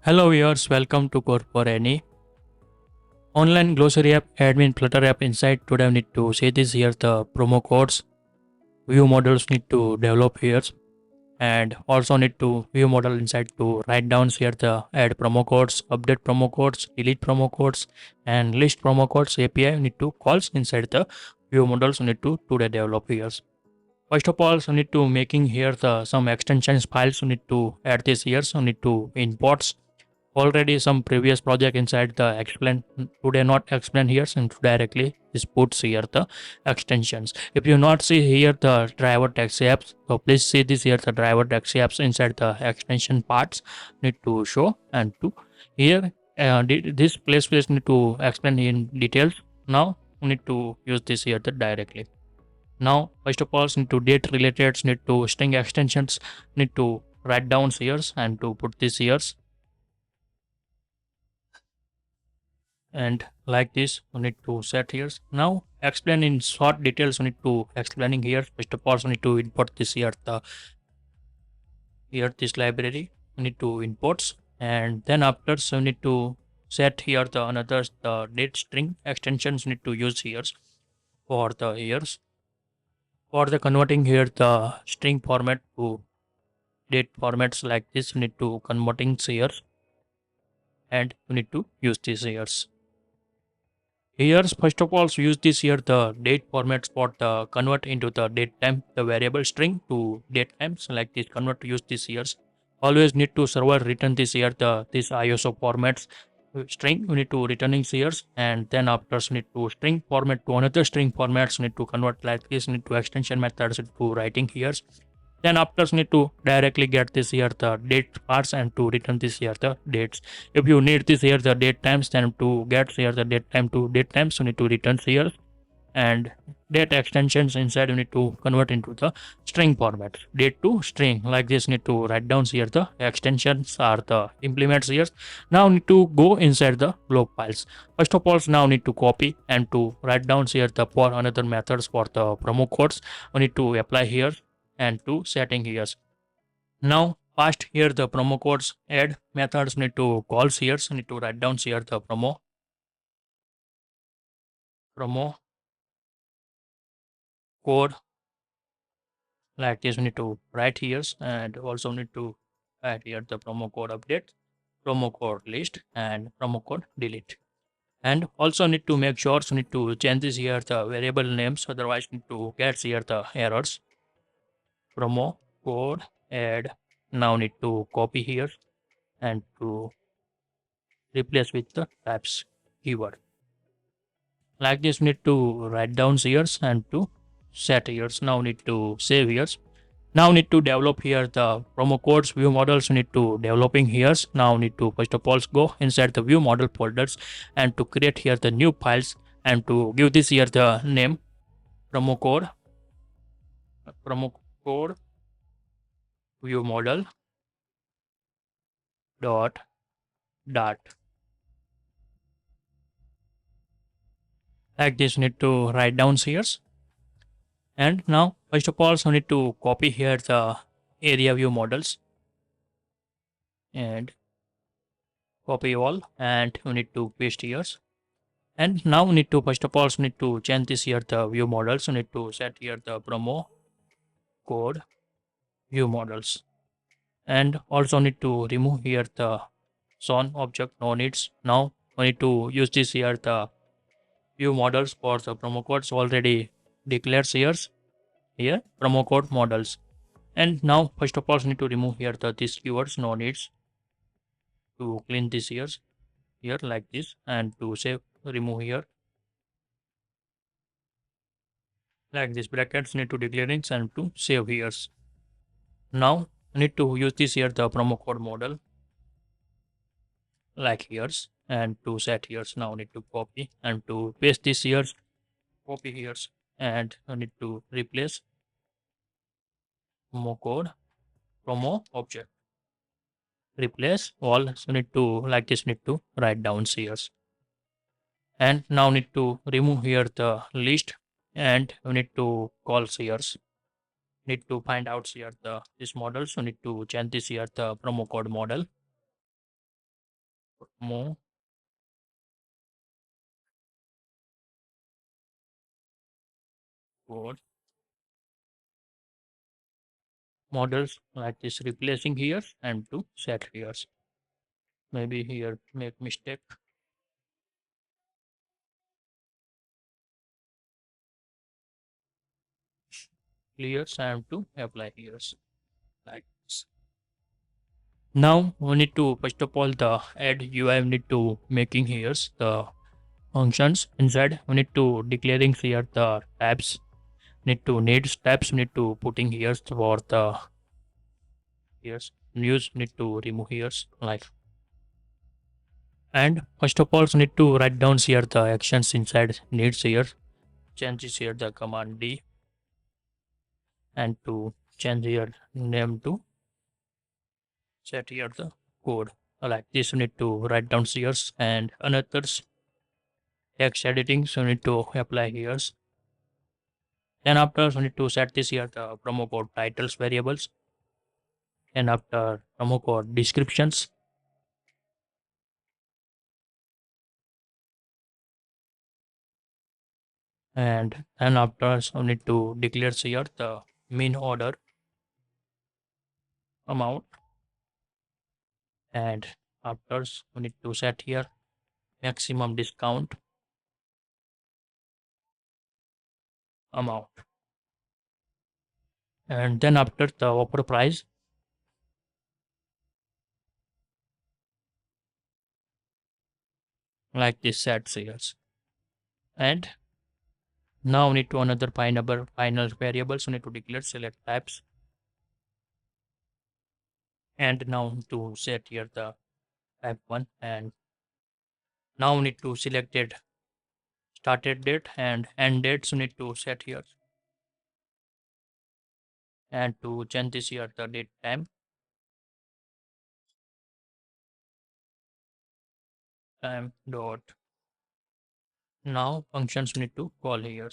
Hello viewers, welcome to Code for Any. Online grocery app, admin Flutter app inside. Today we need to see this here the promo codes. View models need to develop here and also need to view model inside to write down here the add promo codes, update promo codes, delete promo codes and list promo codes API need to calls inside the view models we need to today develop here. First of all, so need to making here the some extensions files we need to add this here. So need to imports already some previous project inside the explain today not explain here and directly this puts here the extensions. If you not see here the driver taxi apps, so please see this here the driver taxi apps inside the extension parts need to show and to here this place need to explain in details. Now we need to use this here the directly. Now first of all need to date related need to string extensions need to write down here and to put this here and like this we need to set here. Now explain in short details we need to explaining here. First of all we need to import this here the here this library we need to imports and then after so we need to set here the another the date string extensions we need to use here for the years for the converting here the string format to date formats like this we need to converting here and we need to use these years. Here, first of all, so use this here the date formats for the convert into the date time, the variable string to date times like this convert to use this years. Always need to server return this here the this ISO formats string we need to returning years and then after we need to string format to another string formats we need to convert like this need to extension methods to writing here then after need to directly get this here the date parts and to return this here the dates. If you need this here the date times then to get here the date time to date times you need to return here and date extensions inside you need to convert into the string format date to string like this need to write down here the extensions are the implements here. Now need to go inside the log files. First of all now need to copy and to write down here the for another methods for the promo codes we need to apply here and to setting here. Now past here the promo codes add methods need to calls here so need to write down here the promo code like this we need to write here and also need to add here the promo code update, promo code list and promo code delete. And also need to make sure so need to change this here the variable names otherwise need to get here the errors. Promo code add now need to copy here and to replace with the types keyword. Like this we need to write down here and to set here. Now need to save here. Now need to develop here the promo codes view models need to developing here. Now need to first of all go inside the view model folders and to create here the new files and to give this here the name promo code view model dot like this need to write down here. And now first of all so need to copy here the area view models and copy all and you need to paste here. And now we need to first of all so need to change this here the view models. So need to set here the promo code view models and also need to remove here the shown object no needs. Now we need to use this here the view models for the promo codes already declares here promo code models. And now first of all we need to remove here the this keywords no needs to clean this here like this and to save remove here like this brackets need to declaring and to save here. Now I need to use this here the promo code model like here's and to set here's. Now I need to copy and to paste this here's copy here's and I need to replace promo code promo object replace all. So need to like this need to write down here's and now need to remove here the list and we need to call here's need to find out here the this model. So need to change this here the promo code model more code models like this, replacing here and to set here. Maybe here make mistake. Clears and to apply here like this. Now we need to first of all the add UI we need to making here the functions inside. We need to declaring here the tabs. Need to needs tabs need to putting here for the here's news need to remove here's like. And first of all, need to write down here the actions inside needs here. Changes here the command D and to change here name to set here the code. Like this, you need to write down here and another text editing. So, you need to apply here. Then after, you need to set this here the promo code titles variables. And after promo code descriptions. And then after, you need to declare here the min order amount. And after, we need to set here maximum discount amount. And then after the offer price, like this set sales. And now we need to another final variables. We need to declare select types. And now to set here the type 1. And now we need to select it started date and end dates. We need to set here. And to change this here the date time dot. Now functions we need to call here.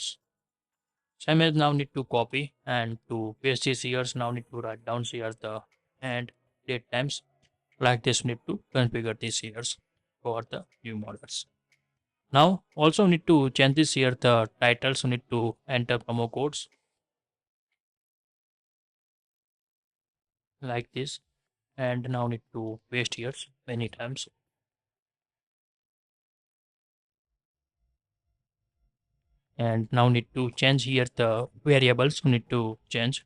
Same as now need to copy and to paste this here. Now need to write down here the and date times. Like this need to configure these here for the new models. Now also need to change this here the titles. We need to enter promo codes like this, and now need to paste here many times. And now need to change here the variables. We need to change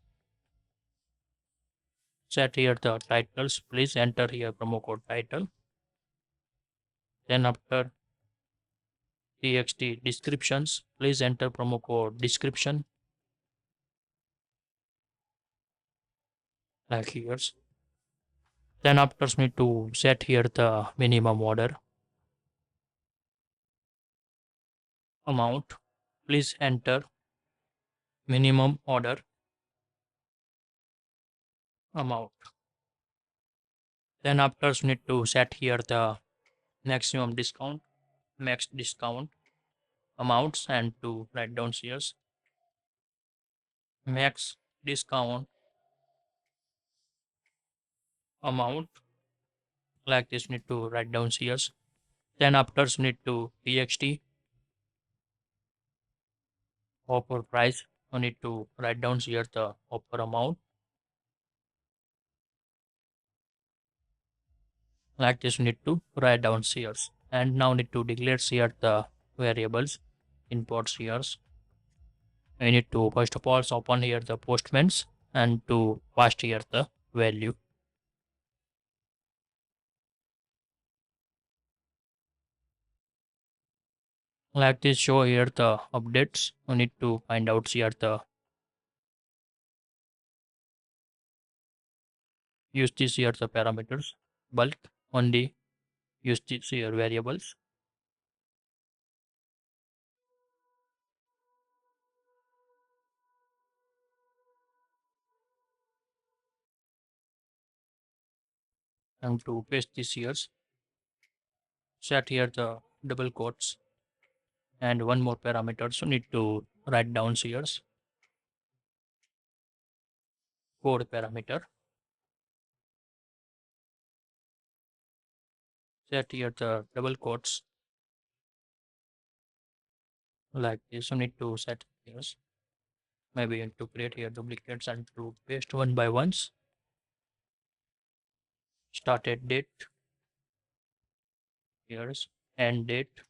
set here the titles. Please enter here promo code title. Then after txt descriptions, please enter promo code description like here. Then after need to set here the minimum order amount. Please enter minimum order amount. Then after need to set here the maximum discount, max discount amounts and to write down here max discount amount like this need to write down here. Then after need to txt offer price. We need to write down here the offer amount like this need to write down here. And now need to declare here the variables imports here. We need to first of all open here the postmans and to pass here the value like this. Show here the updates. We need to find out here the use this here the parameters bulk only use this here variables and to paste this here set here the double quotes and one more parameter. So need to write down here code parameter set here the double quotes like this. You need to set here. Maybe you need to create here duplicates and to paste one by ones. Started date, here's end date,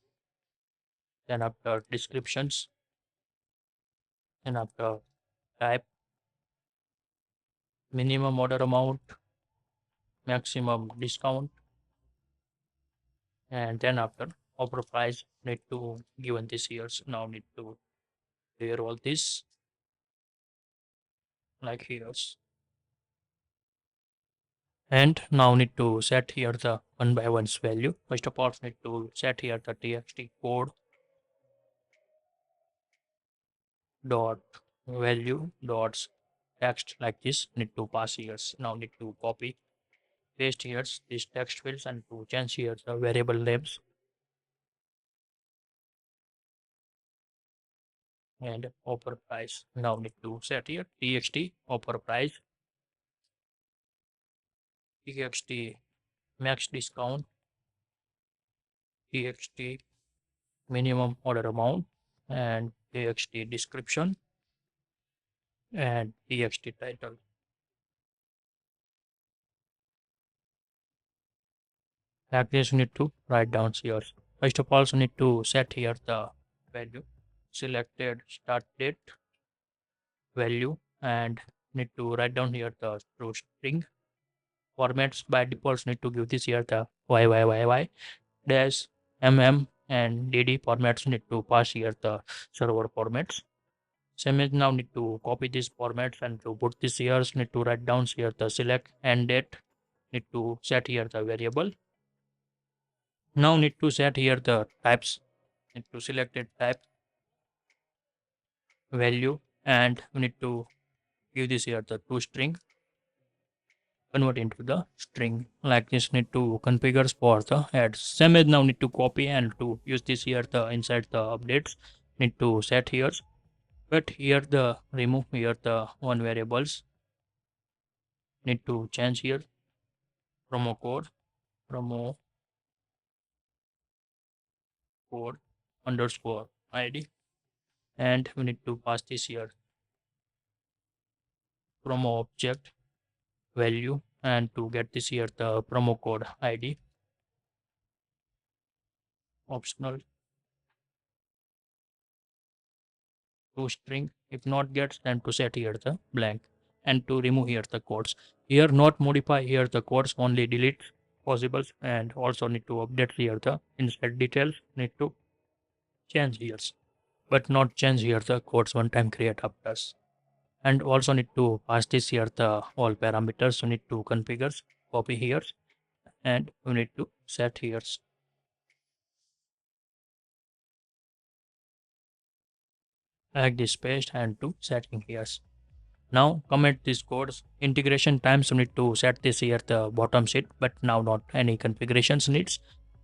then after descriptions, then after type, minimum order amount, maximum discount, and then after offer price need to given this years. Now need to clear all this like here's. And now need to set here the one by one's value. First of all, need to set here the txt code dot value dots text like this. Need to pass here. Now need to copy paste here these text fields and to change here the variable names and offer price. Now need to set here txt offer price, txt max discount, txt minimum order amount, and txt description and txt title. Like this, you need to write down here. First of all, you need to set here the value, selected start date value, and need to write down here the true string. Formats by default need to give this here the YYYY dash and DD formats need to pass here the server formats. Same as now need to copy these formats and to put this here. Need to write down here the select and date. Need to set here the variable. Now need to set here the types. Need to select a type value and we need to give this here the toString, convert into the string like this. Need to configure for the add. Same as now need to copy and to use this here the inside the updates. Need to set here, but here the remove here the one variables. Need to change here promo code underscore id, and we need to pass this here promo object value and to get this here the promo code id optional to string. If not gets, then to set here the blank and to remove here the codes. Here not modify here the codes, only delete possible, and also need to update here the inside details. Need to change here, but not change here the codes one time create after. And also need to pass this here the all parameters. You need to configure, copy here, and we need to set here like this paste and to setting here. Now comment these codes. Integration times you need to set this here the bottom sheet, but now not any configurations needs.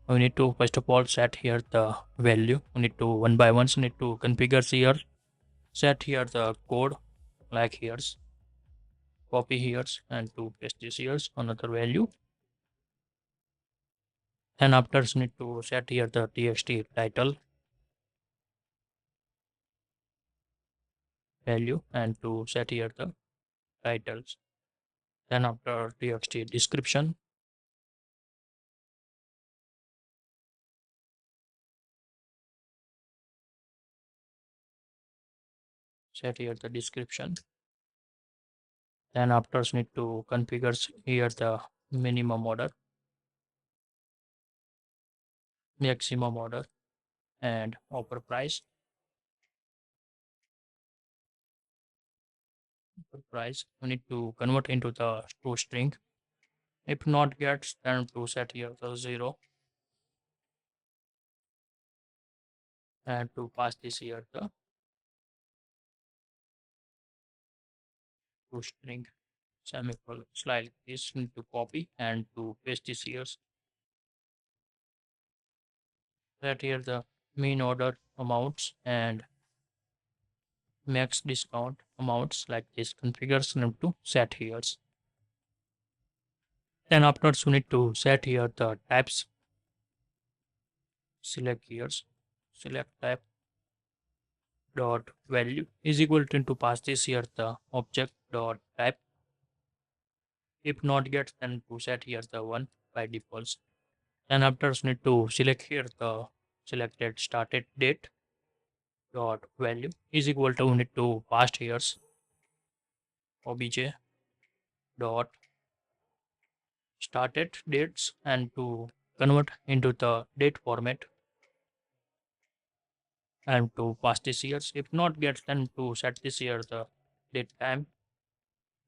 We need to first of all set here the value. We need to one by one need to configure here. Set here the code like here's, copy here's and to paste this here's another value. Then after need to set here the txt title value and to set here the titles. Then after txt description, set here the description. Then after need to configure here the minimum order, maximum order, and offer price. Offer price we need to convert into the true string. If not gets, then to set here the 0 and to pass this here the true string semicolon slide. This need to copy and to paste this here. Set here the mean order amounts and max discount amounts like this. Configures need to set here. Then afterwards you need to set here the types select here, select type dot value is equal to pass this here the object dot type. If not get, then to set here the one by default. Then after need to select here the selected started date dot value is equal to need to pass here obj dot started dates and to convert into the date format and to pass this years. If not gets, then to set this year the date time.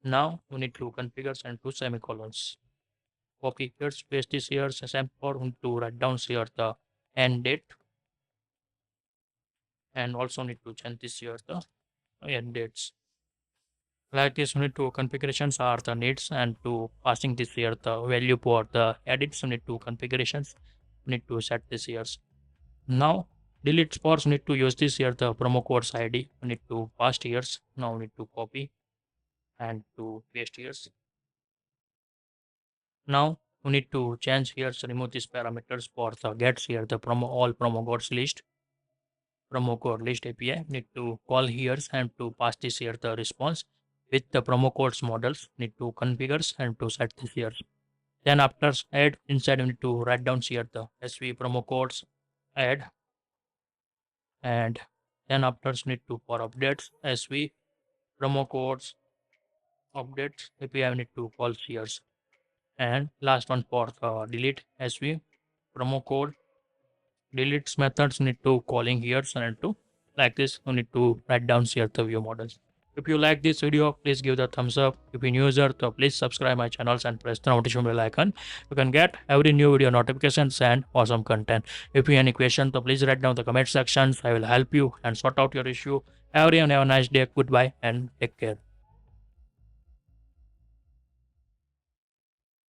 Now we need to configure and two semicolons. Copy here, paste this here, sample we need to write down here the end date and also need to change this here the end dates. Like this, we need to configurations are the needs and to passing this here the value for the edits. We need to configurations. We need to set this here. Now delete sports need to use this here the promo codes ID. We need to pass here. Now we need to copy and to paste here. Now we need to change here, so remove these parameters for the gets here the promo all promo codes list. Promo code list API need to call here and to pass this here the response with the promo codes models. Need to configure and to set this here. Then after add inside we need to write down here the SV promo codes add, and then after need to for updates SV promo codes updates API we need to call here. And last one for delete SV promo code deletes methods need to calling here and to like this you need to write down here the view models. If you like this video, please give the thumbs up. If you're new user, so please subscribe my channels and press the notification bell icon. You can get every new video notifications and awesome content. If you have any questions, so please write down the comment sections. I will help you and sort out your issue. Everyone have a nice day. Goodbye and take care.